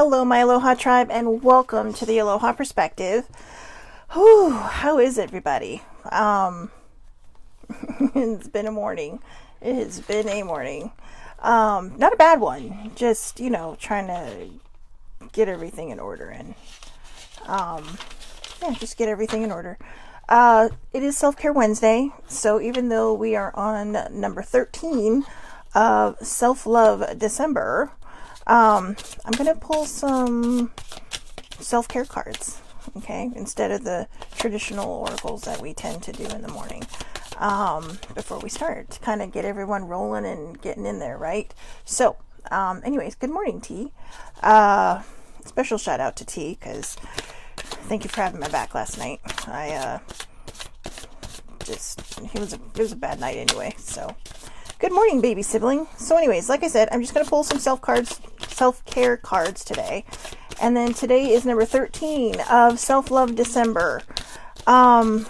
Hello, my Aloha tribe, and welcome to the Aloha Perspective. Whew, how is everybody? It's been a morning. It has been a morning. Not a bad one. Just, trying to get everything in order and, just get everything in order. It is Self-Care Wednesday, so even though we are on number 13 of Self-Love December, I'm going to pull some self-care cards, okay, instead of the traditional oracles that we tend to do in the morning, before we start, to kind of get everyone rolling and getting in there, right? So, anyways, good morning, T. Special shout out to T, because thank you for having my back last night. It was a bad night anyway, so. Good morning, baby sibling. So anyways, like I said, I'm just going to pull some self-care cards today. And then today is number 13 of Self-Love December. In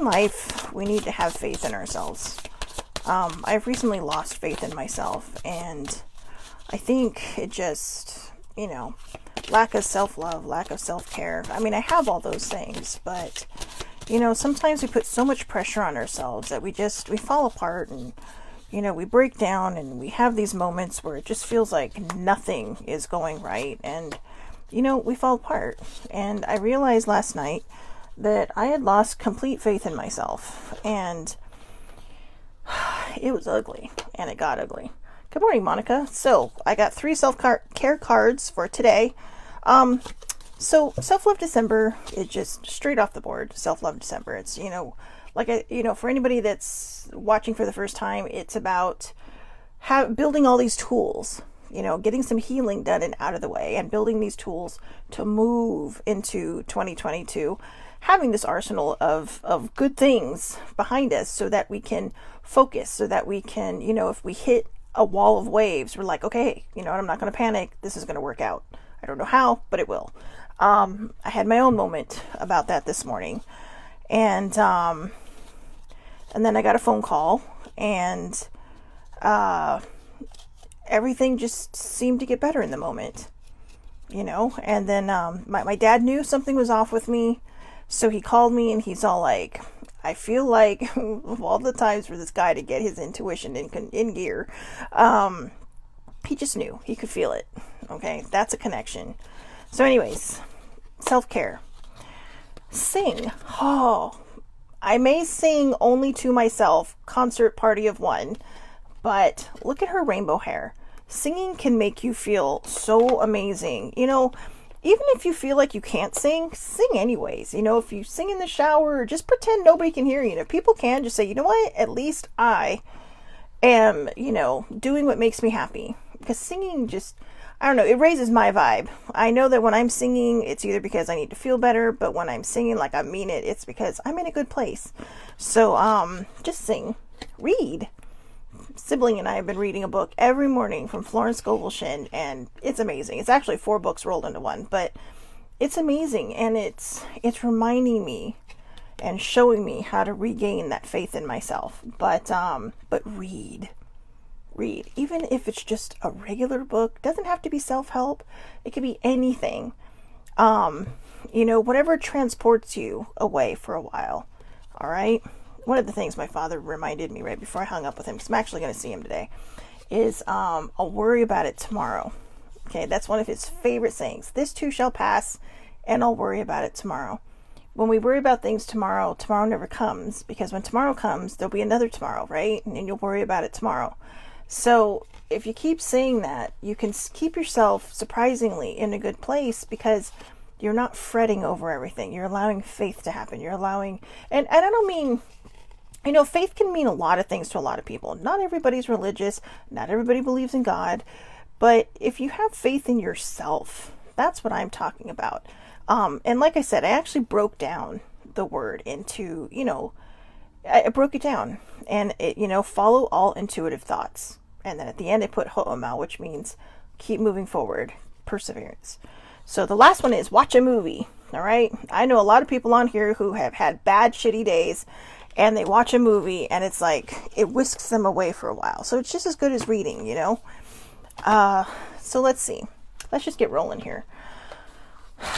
life, we need to have faith in ourselves. I've recently lost faith in myself, and I think it just, lack of self-love, lack of self-care. I mean, I have all those things, but sometimes we put so much pressure on ourselves that we fall apart, and, we break down, and we have these moments where it just feels like nothing is going right, and, we fall apart. And I realized last night that I had lost complete faith in myself, and it was ugly, and it got ugly. Good morning, Monica. So I got 3 self-care cards for today. So Self-Love December is just straight off the board. Self-Love December. It's, for anybody that's watching for the first time, it's about building all these tools, getting some healing done and out of the way, and building these tools to move into 2022, having this arsenal of good things behind us so that we can focus, so that we can, if we hit a wall of waves, we're like, okay, I'm not going to panic. This is going to work out. I don't know how, but it will. I had my own moment about that this morning, and then I got a phone call, and everything just seemed to get better in the moment, and then my dad knew something was off with me, so he called me, and he's all like, I feel like of all the times for this guy to get his intuition in gear, he just knew. He could feel it. Okay, that's a connection. So anyways, self-care. Sing. Oh, I may sing only to myself, concert party of one, but look at her rainbow hair. Singing can make you feel so amazing. Even if you feel like you can't sing, sing anyways. If you sing in the shower, just pretend nobody can hear you. If people can, just say, you know what? At least I am, doing what makes me happy. Because singing just, I don't know, it raises my vibe. I know that when I'm singing, it's either because I need to feel better, but when I'm singing like I mean it, it's because I'm in a good place. So, just sing. Read. Sibling and I have been reading a book every morning from Florence Scovel Shinn, and it's amazing. It's actually 4 books rolled into one, but it's amazing, and it's reminding me and showing me how to regain that faith in myself. But read. Even if it's just a regular book, doesn't have to be self-help. It could be anything. Whatever transports you away for a while. All right. One of the things my father reminded me right before I hung up with him, because I'm actually going to see him today, is I'll worry about it tomorrow. Okay, that's one of his favorite sayings. This too shall pass, and I'll worry about it tomorrow. When we worry about things tomorrow never comes, because when tomorrow comes, there'll be another tomorrow, right? And you'll worry about it tomorrow. So if you keep saying that, you can keep yourself surprisingly in a good place, because you're not fretting over everything. You're allowing faith to happen. You're allowing, and I don't mean, faith can mean a lot of things to a lot of people. Not everybody's religious. Not everybody believes in God. But if you have faith in yourself, that's what I'm talking about. And like I said, I actually broke down the word into, I broke it down, and it, follow all intuitive thoughts. And then at the end, I put ho'omau, which means keep moving forward, perseverance. So the last one is watch a movie. All right. I know a lot of people on here who have had bad, shitty days, and they watch a movie, and it's like, it whisks them away for a while. So it's just as good as reading, you know? So let's see. Let's just get rolling here.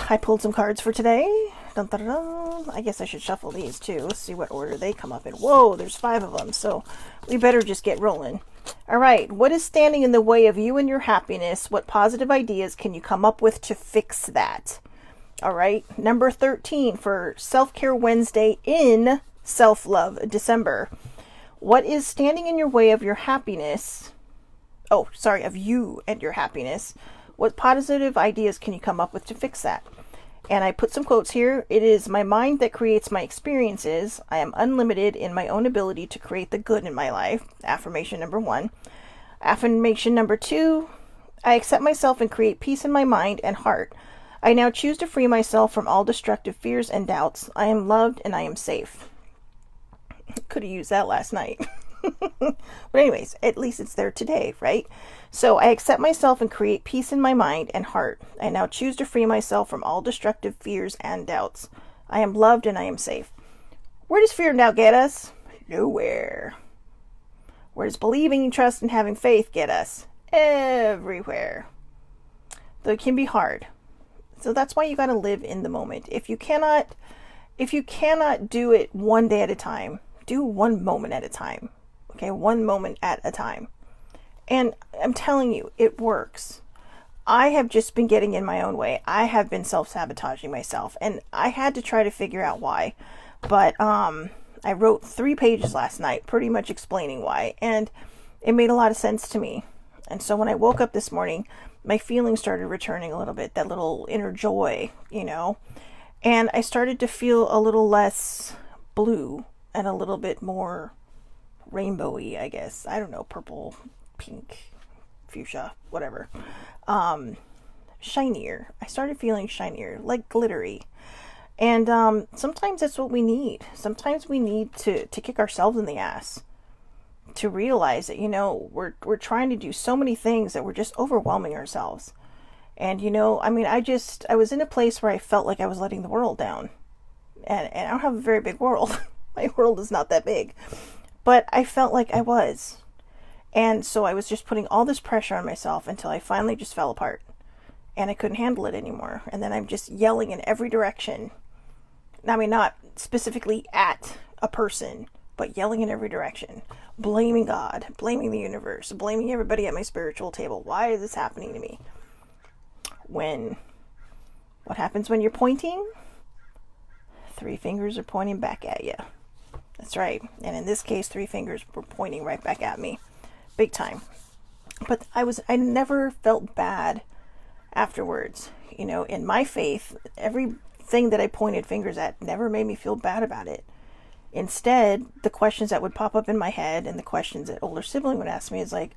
I pulled some cards for today. Dun, dun, dun. I guess I should shuffle these too. Let's see what order they come up in. Whoa, there's 5 of them, so we better just get rolling. All right, what is standing in the way of you and your happiness? What positive ideas can you come up with to fix that? All right, number 13 for Self-Care Wednesday in Self-Love December. What is standing in your way of your happiness? Oh, sorry, of you and your happiness. What positive ideas can you come up with to fix that? And I put some quotes here. It is my mind that creates my experiences. I am unlimited in my own ability to create the good in my life. Affirmation number 1. Affirmation number 2. I accept myself and create peace in my mind and heart. I now choose to free myself from all destructive fears and doubts. I am loved and I am safe. Could have used that last night. But anyways, at least it's there today, right? So I accept myself and create peace in my mind and heart. I now choose to free myself from all destructive fears and doubts. I am loved and I am safe. Where does fear and doubt get us? Nowhere. Where does believing, trust, and having faith get us? Everywhere. Though it can be hard. So that's why you got to live in the moment. If you cannot do it one day at a time, do one moment at a time. Okay, one moment at a time. And I'm telling you, it works. I have just been getting in my own way. I have been self-sabotaging myself, and I had to try to figure out why. But I wrote 3 pages last night pretty much explaining why, and it made a lot of sense to me. And so when I woke up this morning, my feelings started returning a little bit, that little inner joy, you know. And I started to feel a little less blue and a little bit more rainbowy, I guess. I don't know, purple, pink, fuchsia, whatever. Shinier. I started feeling shinier, like glittery. And sometimes that's what we need. Sometimes we need to kick ourselves in the ass to realize that, you know, we're trying to do so many things that we're just overwhelming ourselves. And, you know, I mean, I was in a place where I felt like I was letting the world down. And I don't have a very big world. My world is not that big. But I felt like I was. And so I was just putting all this pressure on myself until I finally just fell apart. And I couldn't handle it anymore. And then I'm just yelling in every direction. I mean, not specifically at a person, but yelling in every direction. Blaming God, blaming the universe, blaming everybody at my spiritual table. Why is this happening to me? What happens when you're pointing? 3 fingers are pointing back at you. That's right. And in this case, 3 fingers were pointing right back at me. Big time. But I never felt bad afterwards. You know, in my faith, everything that I pointed fingers at never made me feel bad about it. Instead, the questions that would pop up in my head and the questions that older sibling would ask me is like,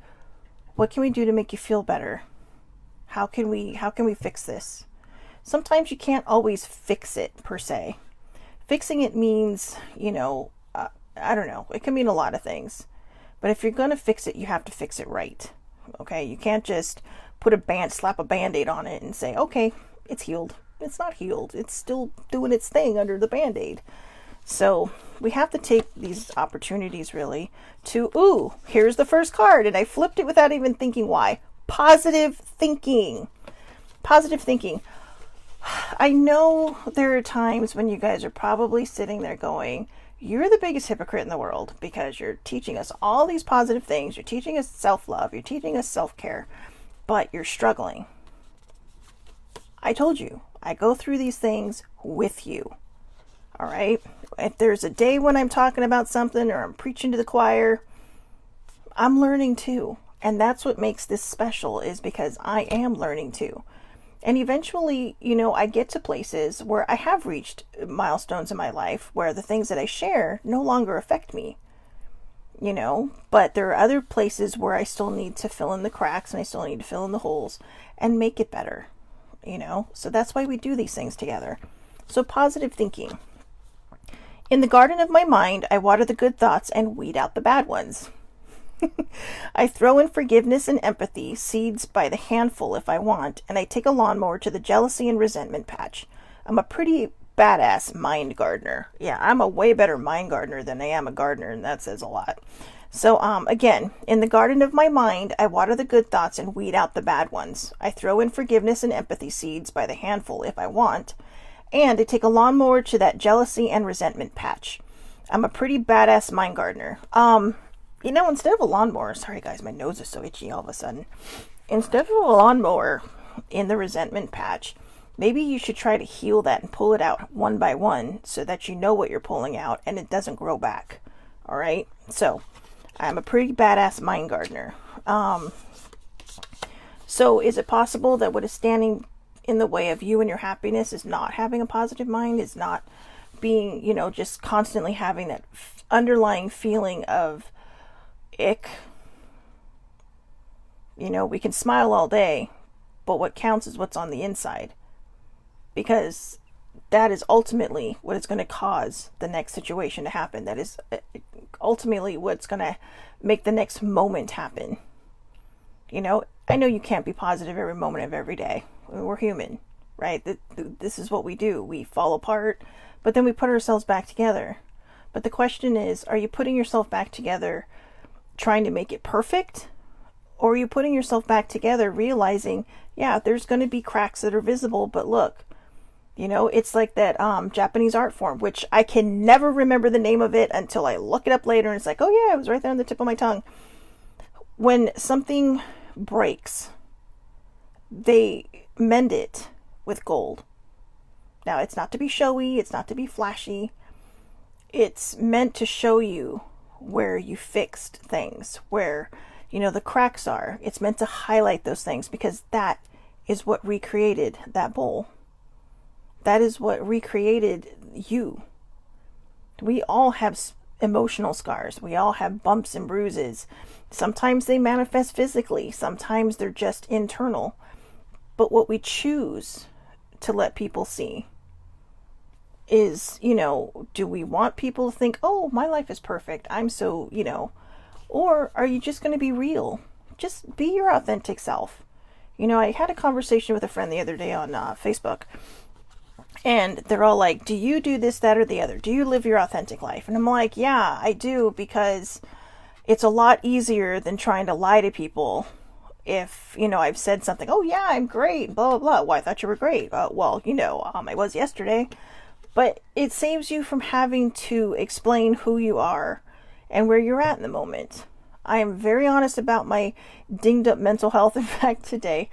what can we do to make you feel better? How can we fix this? Sometimes you can't always fix it per se. Fixing it means, you know, I don't know. It can mean a lot of things. But if you're going to fix it, you have to fix it right. Okay? You can't just slap a Band-Aid on it and say, okay, it's healed. It's not healed. It's still doing its thing under the Band-Aid. So we have to take these opportunities really to, here's the first card. And I flipped it without even thinking why. Positive thinking. Positive thinking. I know there are times when you guys are probably sitting there going, you're the biggest hypocrite in the world because you're teaching us all these positive things. You're teaching us self-love. You're teaching us self-care, but you're struggling. I told you, I go through these things with you. All right. If there's a day when I'm talking about something or I'm preaching to the choir, I'm learning too. And that's what makes this special, is because I am learning too. And eventually, you know, I get to places where I have reached milestones in my life where the things that I share no longer affect me, you know, but there are other places where I still need to fill in the cracks and I still need to fill in the holes and make it better, you know. So that's why we do these things together. So positive thinking. In the garden of my mind, I water the good thoughts and weed out the bad ones. I throw in forgiveness and empathy, seeds by the handful if I want, and I take a lawnmower to the jealousy and resentment patch. I'm a pretty badass mind gardener. Yeah, I'm a way better mind gardener than I am a gardener, and that says a lot. So, again, in the garden of my mind, I water the good thoughts and weed out the bad ones. I throw in forgiveness and empathy seeds by the handful if I want, and I take a lawnmower to that jealousy and resentment patch. I'm a pretty badass mind gardener. Instead of a lawnmower, sorry guys, my nose is so itchy all of a sudden. Instead of a lawnmower in the resentment patch, maybe you should try to heal that and pull it out one by one so that you know what you're pulling out and it doesn't grow back. All right? So, I'm a pretty badass mind gardener. So is it possible that what is standing in the way of you and your happiness is not having a positive mind, is not being, just constantly having that underlying feeling of ick? We can smile all day, but what counts is what's on the inside. Because that is ultimately what is going to cause the next situation to happen. That is ultimately what's going to make the next moment happen. I know you can't be positive every moment of every day. We're human, right? This is what we do. We fall apart, but then we put ourselves back together. But the question is, are you putting yourself back together trying to make it perfect? Or are you putting yourself back together realizing, yeah, there's going to be cracks that are visible, but look, it's like that Japanese art form, which I can never remember the name of it until I look it up later, and it's like, oh yeah, it was right there on the tip of my tongue. When something breaks, they mend it with gold. Now, it's not to be showy, it's not to be flashy. It's meant to show you where you fixed things, where, the cracks are. It's meant to highlight those things because that is what recreated that bowl. That is what recreated you. We all have emotional scars. We all have bumps and bruises. Sometimes they manifest physically. Sometimes they're just internal. But what we choose to let people see is, do we want people to think, oh, my life is perfect, I'm so, or are you just going to be real? Just be your authentic self. I had a conversation with a friend the other day on Facebook. And they're all like, do you do this, that, or the other? Do you live your authentic life? And I'm like, yeah, I do, because it's a lot easier than trying to lie to people. If, I've said something, oh yeah, I'm great, blah, blah, blah. Well, I thought you were great. I was yesterday. But it saves you from having to explain who you are and where you're at in the moment. I am very honest about my dinged up mental health. In fact, today,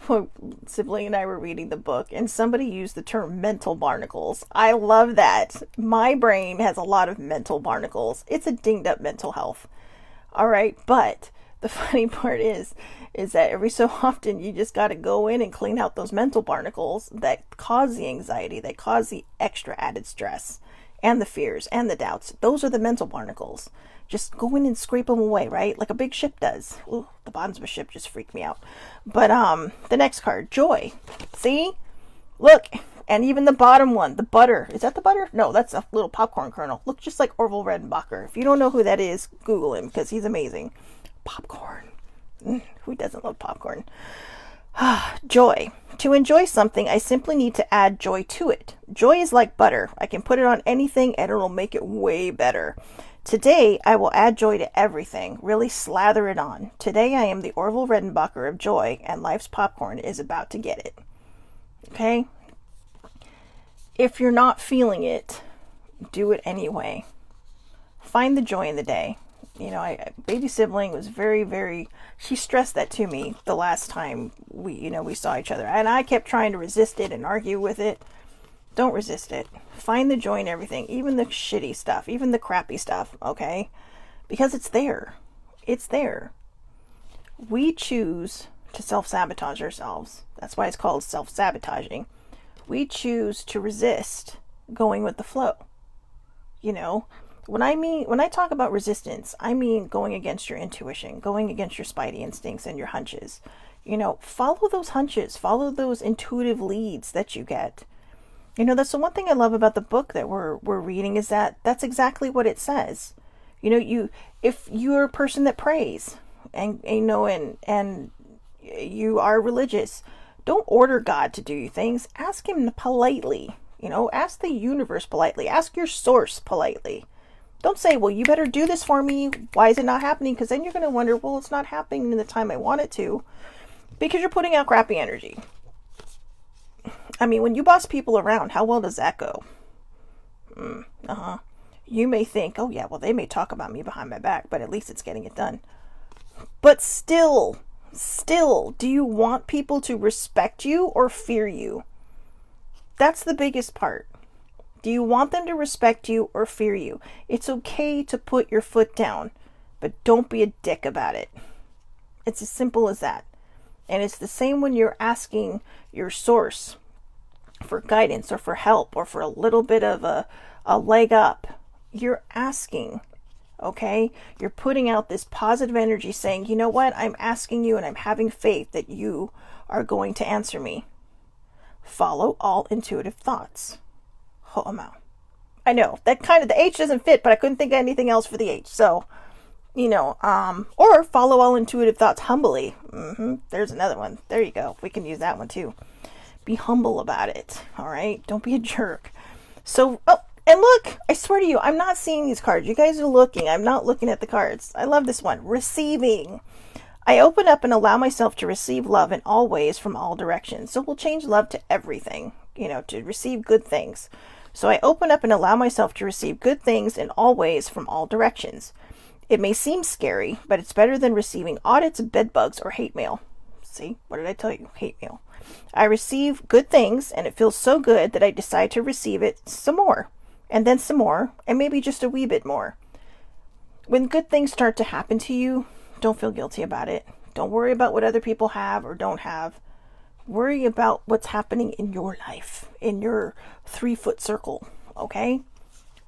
my sibling and I were reading the book and somebody used the term mental barnacles. I love that. My brain has a lot of mental barnacles. It's a dinged up mental health. All right. But the funny part is that every so often you just got to go in and clean out those mental barnacles that cause the anxiety, that cause the extra added stress and the fears and the doubts. Those are the mental barnacles. Just go in and scrape them away, right? Like a big ship does. Ooh, the bottoms of a ship just freaked me out. But the next card, joy. See? Look. And even the bottom one, the butter. Is that the butter? No, that's a little popcorn kernel. Looks just like Orville Redenbacher. If you don't know who that is, Google him because he's amazing. Popcorn. Who doesn't love popcorn? Joy. To enjoy something, I simply need to add joy to it. Joy is like butter. I can put it on anything and it'll make it way better. Today, I will add joy to everything. Really slather it on. Today, I am the Orville Redenbacher of joy, and life's popcorn is about to get it. Okay? If you're not feeling it, do it anyway. Find the joy in the day. Baby sibling was very, she stressed that to me the last time we saw each other. And I kept trying to resist it and argue with it. Don't resist it. Find the joy in everything, even the shitty stuff, even the crappy stuff, okay? Because it's there. It's there. We choose to self-sabotage ourselves. That's why it's called self-sabotaging. We choose to resist going with the flow. When I talk about resistance, I mean going against your intuition, going against your spidey instincts and your hunches. Follow those hunches, follow those intuitive leads that you get. That's the one thing I love about the book that we're reading is that that's exactly what it says. If you're a person that prays and you are religious, don't order God to do things. Ask him politely. Ask the universe politely. Ask your source politely. Don't say, well, you better do this for me. Why is it not happening? Because then you're going to wonder, well, it's not happening in the time I want it to, because you're putting out crappy energy. I mean, when you boss people around, how well does that go? You may think, oh yeah, well, they may talk about me behind my back, but at least it's getting it done. But still, do you want people to respect you or fear you? That's the biggest part. Do you want them to respect you or fear you? It's okay to put your foot down, but don't be a dick about it. It's as simple as that. And it's the same when you're asking your source for guidance or for help or for a little bit of a leg up. You're asking, okay? You're putting out this positive energy saying, you know what? I'm asking you and I'm having faith that you are going to answer me. Follow all intuitive thoughts. Ho'omau. I know that the H doesn't fit, but I couldn't think of anything else for the H. So, or follow all intuitive thoughts humbly. There's another one. There you go. We can use that one too. Be humble about it. All right. Don't be a jerk. So, and look, I swear to you, I'm not seeing these cards. You guys are looking. I'm not looking at the cards. I love this one. Receiving. I open up and allow myself to receive love in all ways from all directions. So we'll change love to everything, to receive good things. So I open up and allow myself to receive good things in all ways from all directions. It may seem scary, but it's better than receiving audits, bedbugs, or hate mail. See, what did I tell you? Hate mail. I receive good things, and it feels so good that I decide to receive it some more, and then some more, and maybe just a wee bit more. When good things start to happen to you, don't feel guilty about it. Don't worry about what other people have or don't have. Worry about what's happening in your life, in your 3-foot circle, okay?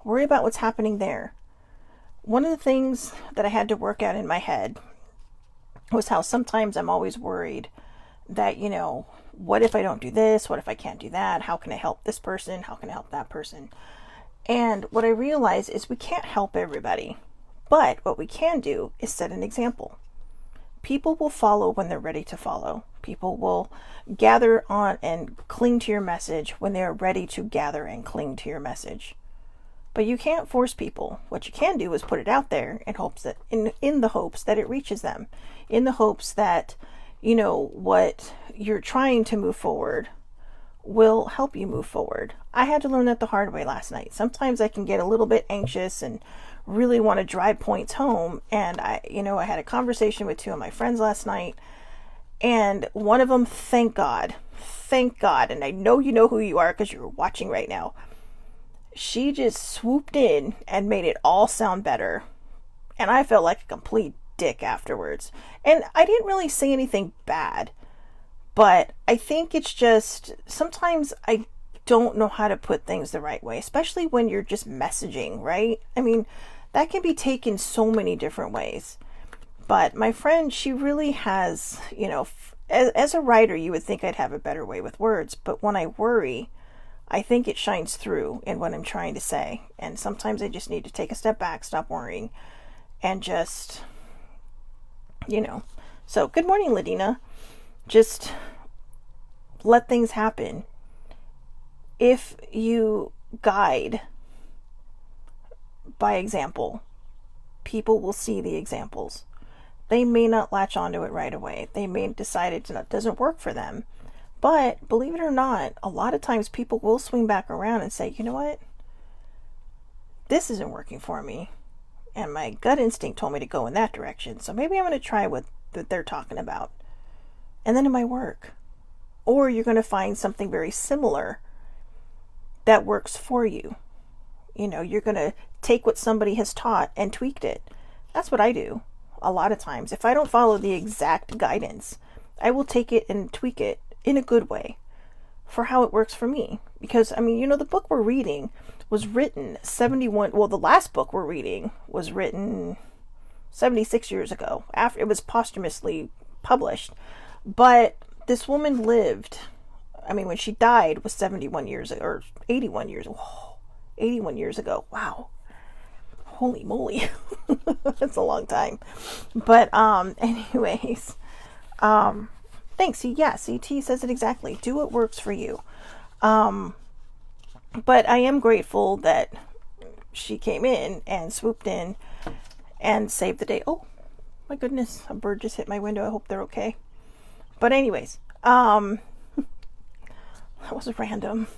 Worry about what's happening there. One of the things that I had to work out in my head was how sometimes I'm always worried that, what if I don't do this? What if I can't do that? How can I help this person? How can I help that person? And what I realized is we can't help everybody. But what we can do is set an example. People will follow when they're ready to follow. People will gather on and cling to your message when they are ready to gather and cling to your message. But you can't force people. What you can do is put it out there in hopes that in the hopes that it reaches them. In the hopes that, what you're trying to move forward will help you move forward. I had to learn that the hard way last night. Sometimes I can get a little bit anxious and really want to drive points home. And I had a conversation with 2 of my friends last night, and one of them, thank God, and I know you know who you are because you're watching right now. She just swooped in and made it all sound better. And I felt like a complete dick afterwards. And I didn't really say anything bad, but I think it's just, sometimes I don't know how to put things the right way, especially when you're just messaging, right? I mean, that can be taken so many different ways. But my friend, she really has, as a writer, you would think I'd have a better way with words. But when I worry, I think it shines through in what I'm trying to say. And sometimes I just need to take a step back, stop worrying, and just, So, good morning, Ladina. Just let things happen. If you guide by example, people will see the examples. They may not latch onto it right away. They may decide it doesn't work for them. But believe it or not, a lot of times people will swing back around and say, you know what? This isn't working for me. And my gut instinct told me to go in that direction. So maybe I'm going to try what they're talking about. And then it might work. Or you're going to find something very similar that works for you. You're going to take what somebody has taught and tweaked it. That's what I do a lot of times. If I don't follow the exact guidance, I will take it and tweak it in a good way for how it works for me. Because, the book we're reading was written the last book we're reading was written 76 years ago. After it was posthumously published. But this woman lived, when she died was 71 years or 81 years. Whoa, 81 years ago. Wow. Holy moly. That's a long time. But anyways, thanks. Yeah, CT says it exactly. Do what works for you. But I am grateful that she came in and swooped in and saved the day. Oh my goodness, a bird just hit my window. I hope they're okay. But anyways, that was random.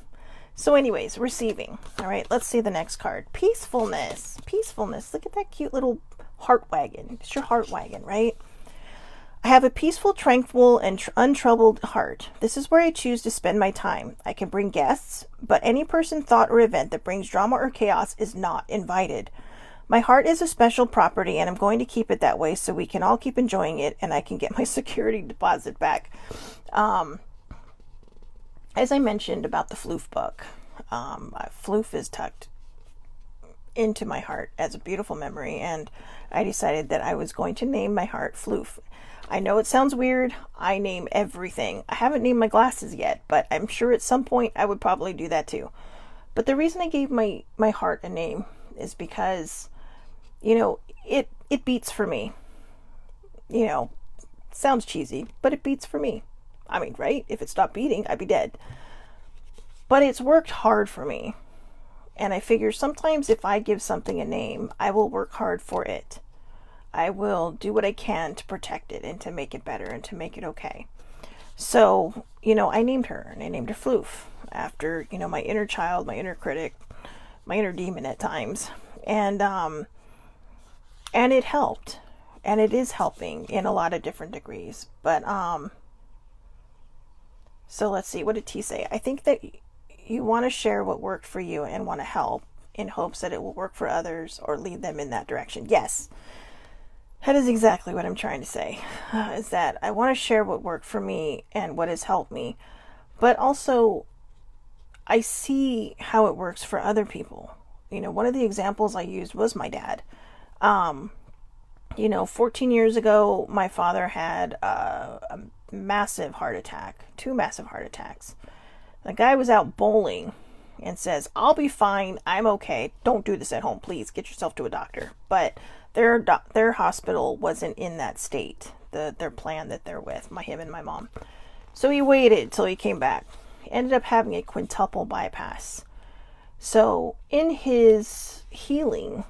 So anyways, receiving. All right, let's see the next card. Peacefulness. Peacefulness. Look at that cute little heart wagon. It's your heart wagon, right? I have a peaceful, tranquil, and untroubled heart. This is where I choose to spend my time. I can bring guests, but any person, thought, or event that brings drama or chaos is not invited. My heart is a special property, and I'm going to keep it that way so we can all keep enjoying it and I can get my security deposit back. As I mentioned about the floof book, floof is tucked into my heart as a beautiful memory, and I decided that I was going to name my heart Floof. I know it sounds weird. I name everything. I haven't named my glasses yet, but I'm sure at some point I would probably do that too. But the reason I gave my heart a name is because, it beats for me. Sounds cheesy, but it beats for me. I mean, right? If it stopped beating, I'd be dead. But it's worked hard for me. And I figure sometimes if I give something a name, I will work hard for it. I will do what I can to protect it and to make it better and to make it okay. So, I named her, and I named her Floof after, my inner child, my inner critic, my inner demon at times. And it helped. And it is helping in a lot of different degrees. But, so let's see, what did T say? I think that you want to share what worked for you and want to help in hopes that it will work for others or lead them in that direction. Yes, that is exactly what I'm trying to say, is that I want to share what worked for me and what has helped me, but also I see how it works for other people. One of the examples I used was my dad. 14 years ago, my father had a massive heart attack, 2 massive heart attacks. The guy was out bowling and says, "I'll be fine. I'm okay. Don't do this at home. Please get yourself to a doctor." But their hospital wasn't in that state. Their plan that they're with, him and my mom. So he waited till he came back. He ended up having a quintuple bypass. So in his healing,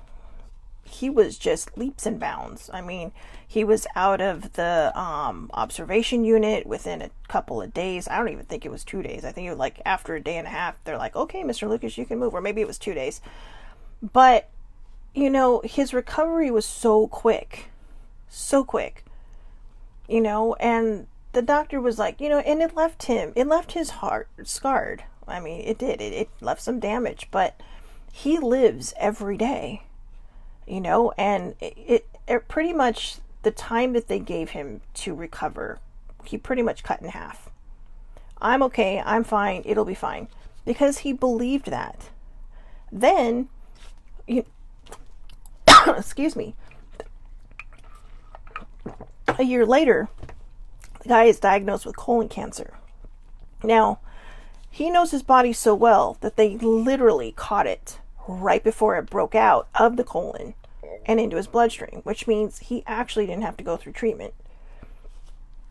he was just leaps and bounds. I mean, he was out of the observation unit within a couple of days. I don't even think it was 2 days. I think it was like after a day and a half, they're like, "Okay, Mr. Lucas, you can move." Or maybe it was 2 days. But, his recovery was so quick. So quick. And the doctor was like, and it left his heart scarred. I mean, it did. It left some damage. But he lives every day. And it pretty much, the time that they gave him to recover, he pretty much cut in half. I'm okay, I'm fine, it'll be fine. Because he believed that. Then, excuse me, a year later, the guy is diagnosed with colon cancer. Now, he knows his body so well that they literally caught it right before it broke out of the colon and into his bloodstream, which means he actually didn't have to go through treatment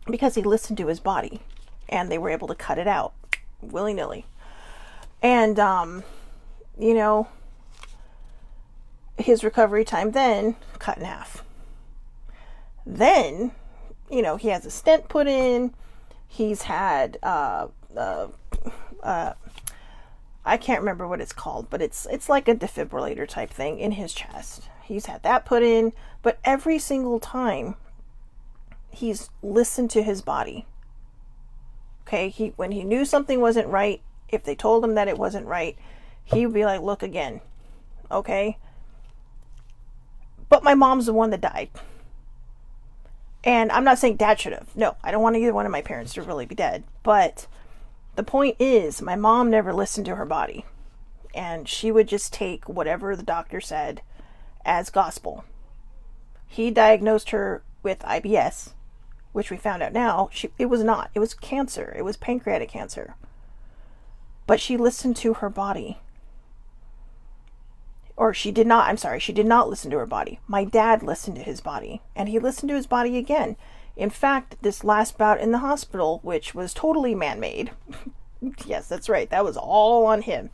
because he listened to his body and they were able to cut it out willy-nilly. And, his recovery time then cut in half. Then, he has a stent put in. He's had, I can't remember what it's called, but it's like a defibrillator type thing in his chest. He's had that put in, but every single time he's listened to his body. Okay, when he knew something wasn't right, if they told him that it wasn't right, he would be like, "Look again." Okay? But my mom's the one that died. And I'm not saying Dad should have. No, I don't want either one of my parents to really be dead. But the point is, my mom never listened to her body. And she would just take whatever the doctor said as gospel. He diagnosed her with IBS, which we found out now, it was not. It was cancer. It was pancreatic cancer. But she listened to her body. Or she did not listen to her body. My dad listened to his body. And he listened to his body again. In fact, this last bout in the hospital, which was totally man-made. Yes, that's right. That was all on him.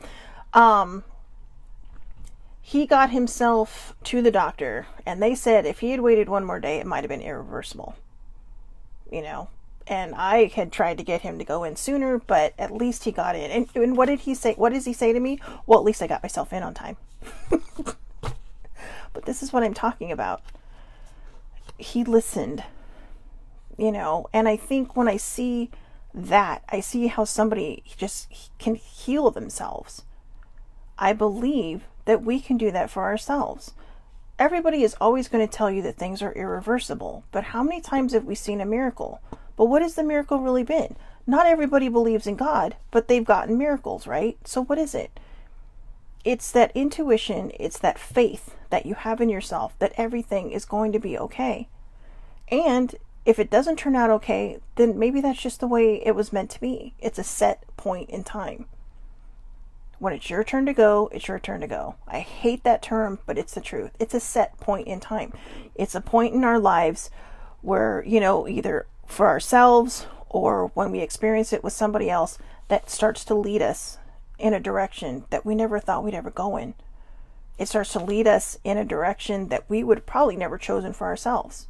He got himself to the doctor, and they said if he had waited one more day, it might have been irreversible. You know, and I had tried to get him to go in sooner, but at least he got in. And what did he say? What does he say to me? Well, at least I got myself in on time. But this is what I'm talking about. He listened, you know, and I think when I see that, I see how somebody just can heal themselves. I believe that we can do that for ourselves. Everybody is always going to tell you that things are irreversible, but how many times have we seen a miracle? But what has the miracle really been? Not everybody believes in God, but they've gotten miracles, right? So what is it? It's that intuition, it's that faith that you have in yourself that everything is going to be okay. And if it doesn't turn out okay, then maybe that's just the way it was meant to be. It's a set point in time. When it's your turn to go, it's your turn to go. I hate that term, but it's the truth. It's a set point in time. It's a point in our lives where, you know, either for ourselves or when we experience it with somebody else, that starts to lead us in a direction that we never thought we'd ever go in. It starts to lead us in a direction that we would probably never chosen for ourselves.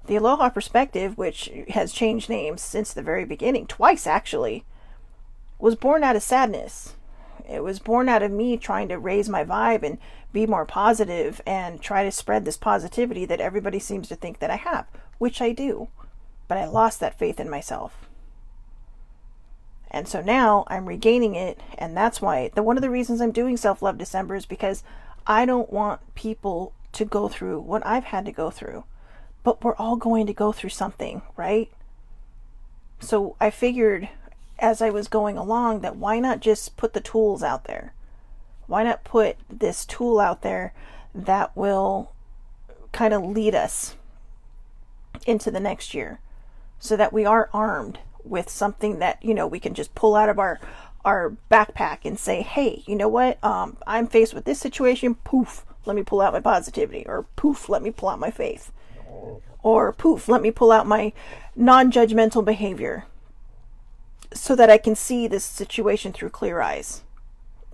The Aloha Perspective, which has changed names since the very beginning, twice actually, was born out of sadness. It was born out of me trying to raise my vibe and be more positive and try to spread this positivity that everybody seems to think that I have, which I do. But I lost that faith in myself. And so now I'm regaining it, and that's why one of the reasons I'm doing Self-Love December is because I don't want people to go through what I've had to go through. But we're all going to go through something, right? So I figured as I was going along that why not just put the tools out there? Why not put this tool out there that will kind of lead us into the next year so that we are armed with something that, you know, we can just pull out of our backpack and say, hey, you know what? I'm faced with this situation. Poof, let me pull out my positivity. Or poof, let me pull out my faith. Or poof, let me pull out my non-judgmental behavior so that I can see this situation through clear eyes.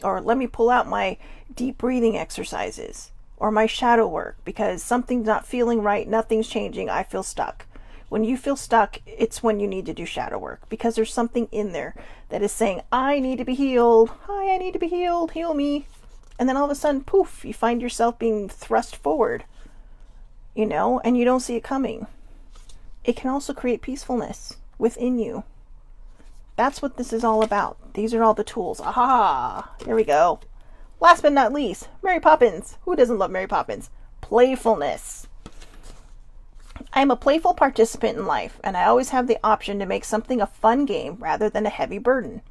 Or let me pull out my deep breathing exercises or my shadow work because something's not feeling right, nothing's changing, I feel stuck. When you feel stuck, it's when you need to do shadow work because there's something in there that is saying, I need to be healed. Hi, I need to be healed. Heal me. And then all of a sudden, poof, you find yourself being thrust forward, you know, and you don't see it coming. It can also create peacefulness within you. That's what this is all about. These are all the tools. Aha! Here we go. Last but not least, Mary Poppins. Who doesn't love Mary Poppins? Playfulness. I am a playful participant in life, and I always have the option to make something a fun game rather than a heavy burden.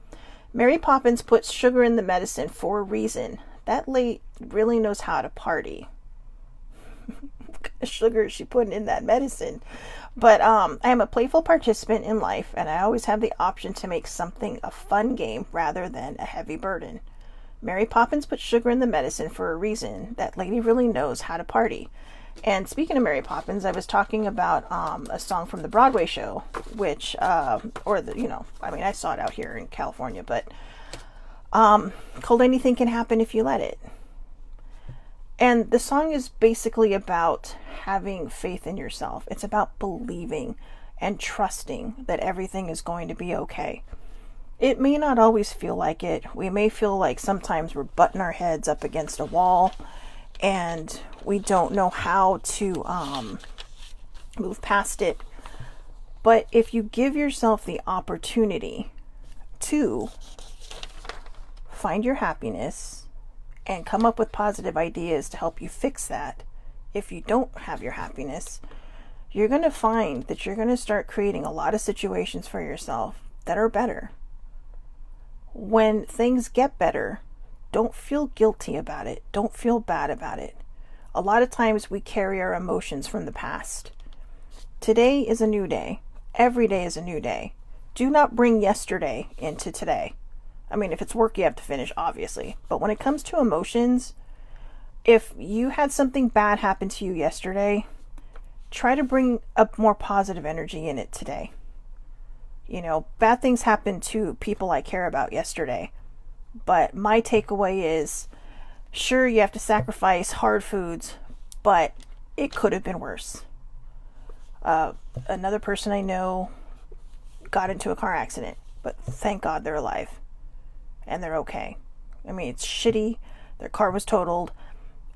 Mary Poppins puts sugar in the medicine for a reason. That lady really knows how to party. What kind of sugar is she putting in that medicine? But I am a playful participant in life, and I always have the option to make something a fun game rather than a heavy burden. Mary Poppins puts sugar in the medicine for a reason. That lady really knows how to party. And speaking of Mary Poppins, I was talking about a song from the Broadway show, which, I saw it out here in California, but called Anything Can Happen If You Let It. And the song is basically about having faith in yourself. It's about believing and trusting that everything is going to be okay. It may not always feel like it. We may feel like sometimes we're butting our heads up against a wall and we don't know how to move past it. But if you give yourself the opportunity to find your happiness and come up with positive ideas to help you fix that, if you don't have your happiness, you're going to find that you're going to start creating a lot of situations for yourself that are better. When things get better, don't feel guilty about it. Don't feel bad about it. A lot of times we carry our emotions from the past. Today is a new day. Every day is a new day. Do not bring yesterday into today. I mean, if it's work you have to finish, obviously. But when it comes to emotions, if you had something bad happen to you yesterday, try to bring a more positive energy in it today. You know, bad things happened to people I care about yesterday. But my takeaway is, sure, you have to sacrifice hard foods, but it could have been worse. Another person I know got into a car accident, but thank God they're alive and they're okay. I mean, it's shitty. Their car was totaled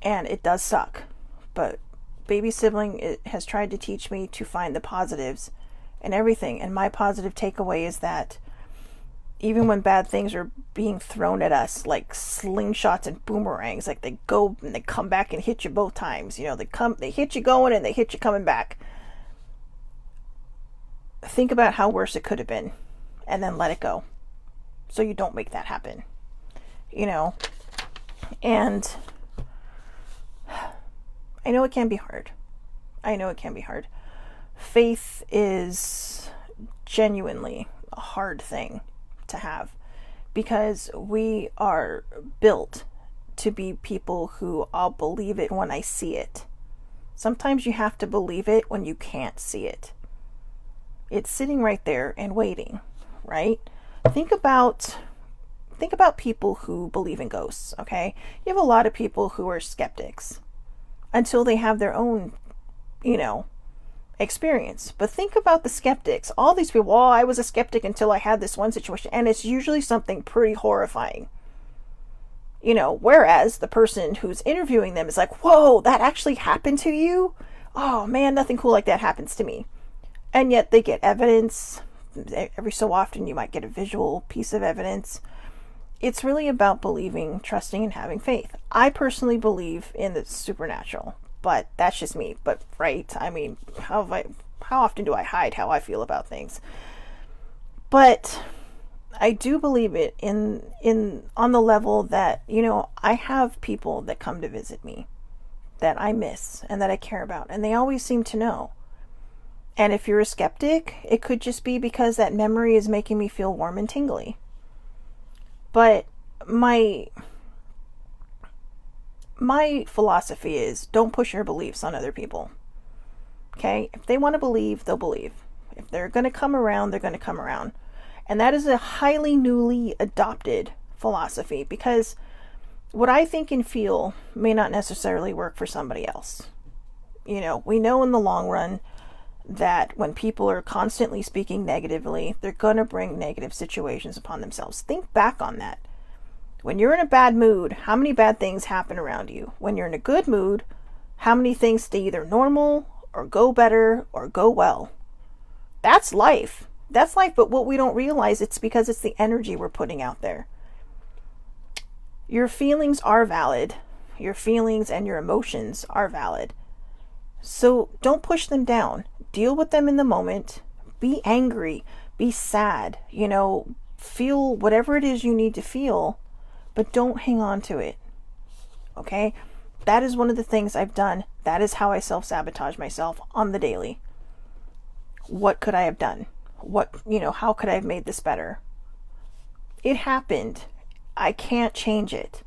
and it does suck. But baby sibling has tried to teach me to find the positives in everything. And my positive takeaway is that even when bad things are being thrown at us, like slingshots and boomerangs, like they go and they come back and hit you both times. You know, they hit you going and they hit you coming back. Think about how worse it could have been and then let it go so you don't make that happen. You know, and I know it can be hard. Faith is genuinely a hard thing to have because we are built to be people who I'll believe it when I see it. Sometimes you have to believe it when you can't see it. It's sitting right there and waiting, right? Think about people who believe in ghosts, okay? You have a lot of people who are skeptics until they have their own, experience. But think about the skeptics. All these people, well, I was a skeptic until I had this one situation. And it's usually something pretty horrifying. Whereas the person who's interviewing them is like, whoa, that actually happened to you? Oh man, nothing cool like that happens to me. And yet they get evidence. Every so often you might get a visual piece of evidence. It's really about believing, trusting, and having faith. I personally believe in the supernatural, but that's just me. But right, I mean, how often do I hide how I feel about things? But I do believe it on the level that, I have people that come to visit me that I miss and that I care about, and they always seem to know. And if you're a skeptic, it could just be because that memory is making me feel warm and tingly. But my philosophy is don't push your beliefs on other people. Okay? If they want to believe, they'll believe. If they're going to come around, they're going to come around. And that is a highly newly adopted philosophy because what I think and feel may not necessarily work for somebody else. We know in the long run that when people are constantly speaking negatively, they're going to bring negative situations upon themselves. Think back on that. When you're in a bad mood, how many bad things happen around you? When you're in a good mood, how many things stay either normal or go better or go well? That's life. But what we don't realize, it's because it's the energy we're putting out there. Your feelings are valid. Your feelings and your emotions are valid. So don't push them down. Deal with them in the moment. Be angry. Be sad. Feel whatever it is you need to feel, but don't hang on to it. Okay? That is one of the things I've done. That is how I self-sabotage myself on the daily. What could I have done? How could I have made this better? It happened. I can't change it.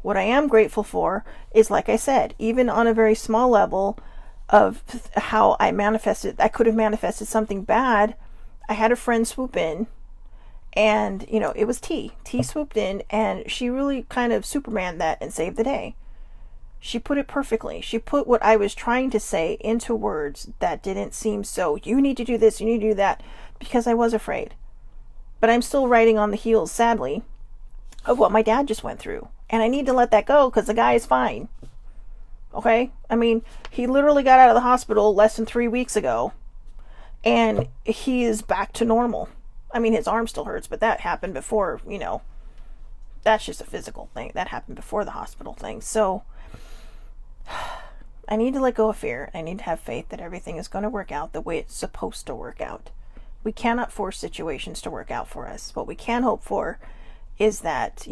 What I am grateful for is, like I said, even on a very small level of how I could have manifested something bad. I had a friend swoop in and, it was T. T swooped in and she really kind of Superman that and saved the day. She put it perfectly. She put what I was trying to say into words that didn't seem so, you need to do this, you need to do that, because I was afraid. But I'm still riding on the heels, sadly, of what my dad just went through. And I need to let that go because the guy is fine. Okay? I mean, he literally got out of the hospital less than 3 weeks ago. And he is back to normal. I mean, his arm still hurts, but that happened before, that's just a physical thing. That happened before the hospital thing. So, I need to let go of fear. I need to have faith that everything is going to work out the way it's supposed to work out. We cannot force situations to work out for us. What we can hope for is that,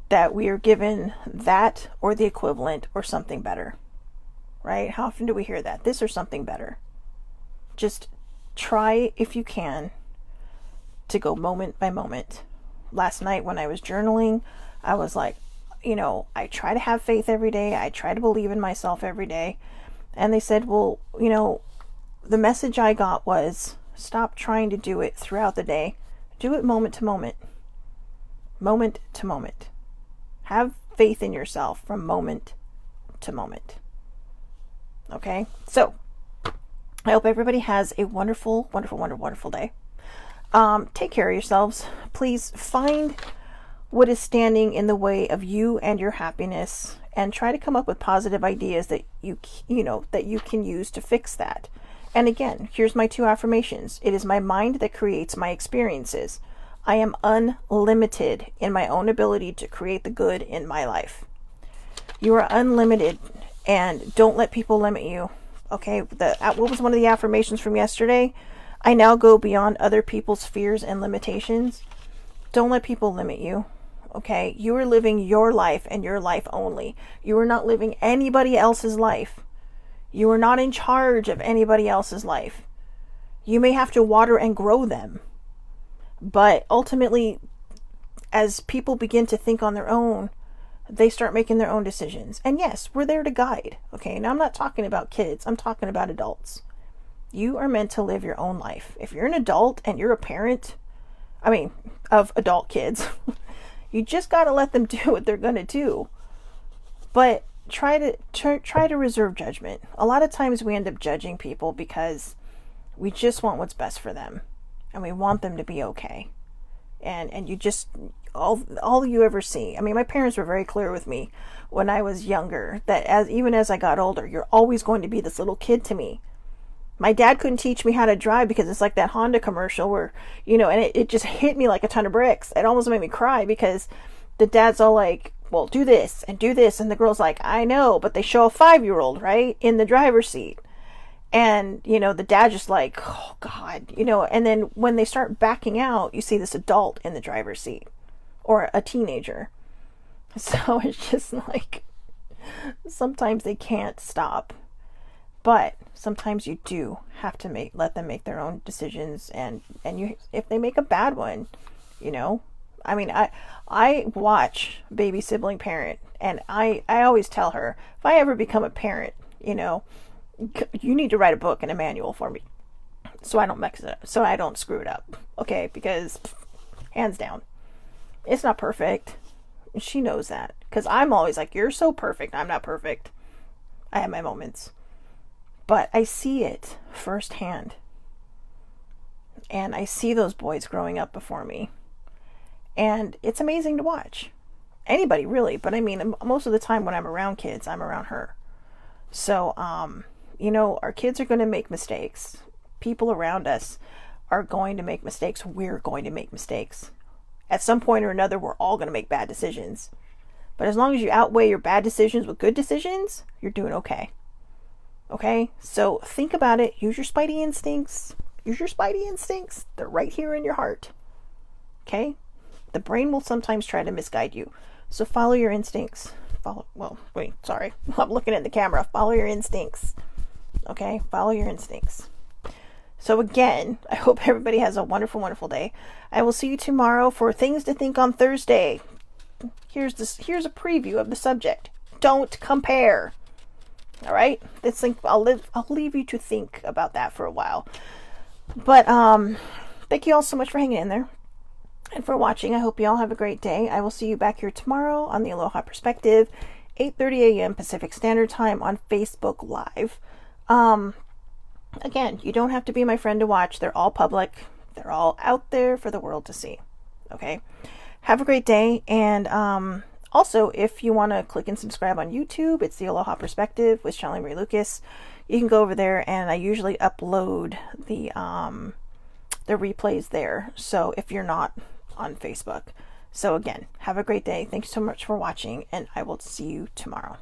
that we are given that or the equivalent or something better, right? How often do we hear that? This or something better. Just try, if you can, to go moment by moment. Last night when I was journaling, I was like, I try to have faith every day. I try to believe in myself every day. And they said, well, the message I got was stop trying to do it throughout the day. Do it moment to moment. moment to moment. Have faith in yourself from moment to moment. Okay? So, I hope everybody has a wonderful, wonderful, wonderful, wonderful day. Take care of yourselves. Please find what is standing in the way of you and your happiness, and try to come up with positive ideas that you can use to fix that. And again, here's my 2 affirmations. It is my mind that creates my experiences. I am unlimited in my own ability to create the good in my life. You are unlimited, and don't let people limit you. Okay, what was one of the affirmations from yesterday? I now go beyond other people's fears and limitations. Don't let people limit you. Okay, you are living your life and your life only. You are not living anybody else's life. You are not in charge of anybody else's life. You may have to water and grow them. But ultimately, as people begin to think on their own, they start making their own decisions. And yes, we're there to guide. Okay, now I'm not talking about kids. I'm talking about adults. You are meant to live your own life. If you're an adult and you're a parent, of adult kids, you just got to let them do what they're going to do. But try to reserve judgment. A lot of times we end up judging people because we just want what's best for them, and we want them to be okay. And you just, all you ever see. My parents were very clear with me when I was younger that even as I got older, you're always going to be this little kid to me. My dad couldn't teach me how to drive because it's like that Honda commercial where, and it just hit me like a ton of bricks. It almost made me cry because the dad's all like, well, do this. And the girl's like, I know, but they show a 5-year-old, right, in the driver's seat. And, the dad just like, oh God, and then when they start backing out, you see this adult in the driver's seat or a teenager. So it's just like, sometimes they can't stop. But sometimes you do have to let them make their own decisions, and if they make a bad one, I watch baby sibling parent, and I always tell her, if I ever become a parent, you need to write a book and a manual for me, so I don't mix it up, so I don't screw it up, okay? Because hands down, it's not perfect. She knows that, because I'm always like, you're so perfect. I'm not perfect. I have my moments. But I see it firsthand. And I see those boys growing up before me. And it's amazing to watch. Anybody, really. But most of the time when I'm around kids, I'm around her. So, our kids are going to make mistakes. People around us are going to make mistakes. We're going to make mistakes. At some point or another, we're all going to make bad decisions. But as long as you outweigh your bad decisions with good decisions, you're doing okay. Okay, so think about it. Use your spidey instincts. They're right here in your heart. Okay? The brain will sometimes try to misguide you. So follow your instincts. I'm looking at the camera. Follow your instincts. Okay? Follow your instincts. So again, I hope everybody has a wonderful, wonderful day. I will see you tomorrow for Things to Think on Thursday. Here's a preview of the subject. Don't compare. All right, I'll leave you to think about that for a while. But thank you all so much for hanging in there and for watching. I hope you all have a great day. I will see you back here tomorrow on the Aloha Perspective, 8:30 a.m. Pacific Standard Time on Facebook Live. Again, you don't have to be my friend to watch. They're all public. They're all out there for the world to see. Okay, have a great day. And also, if you want to click and subscribe on YouTube, it's the Aloha Perspective with Shelly Marie Lucas. You can go over there, and I usually upload the replays there. So if you're not on Facebook. So again, have a great day. Thanks so much for watching, and I will see you tomorrow.